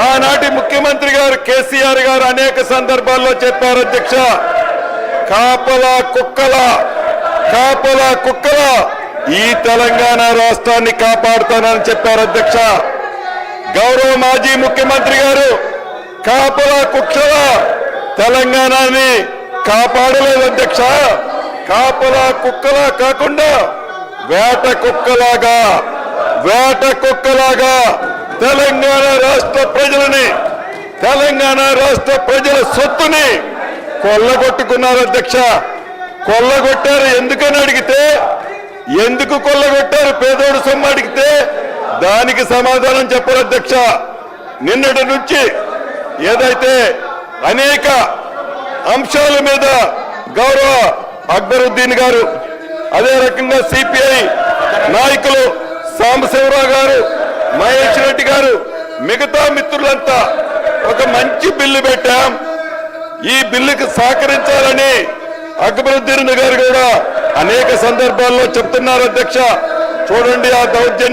ఆనాటి ముఖ్యమంత్రి గారు కేసీఆర్ గారు అనేక సందర్భాల్లో చెప్పారు అధ్యక్ష, కాపలా కుక్కల ఈ తెలంగాణ రాష్ట్రాన్ని కాపాడుతానని చెప్పారు అధ్యక్ష. గౌరవ మాజీ ముఖ్యమంత్రి గారు కాపలా కుక్కల తెలంగాణని కాపాడలేదు అధ్యక్ష. కాపలా కుక్కలా కాకుండా వేట కుక్కలాగా తెలంగాణ రాష్ట్ర ప్రజల సొత్తుని కొల్లగొట్టుకున్నారు అధ్యక్ష. కొల్లగొట్టారు ఎందుకని అడిగితే, ఎందుకు కొల్లగొట్టారు పేదోడు సొమ్ము అడిగితే దానికి సమాధానం చెప్పారు అధ్యక్ష. నిన్నటి నుంచి ఏదైతే అనేక అంశాల మీద గౌరవ అక్బరుద్దీన్ గారు, అదే రకంగా సిపిఐ నాయకులు సాంబశివరావు గారు, మహేష్ రెడ్డి గారు, మిగతా మిత్రులంతా ఒక మంచి బిల్లు పెట్టాం, ఈ బిల్లుకి సహకరించాలని అక్బరుద్దీన్ గారు కూడా అనేక సందర్భాల్లో చెప్తున్నారు అధ్యక్ష. చూడండి ఆ దౌర్జన్యం.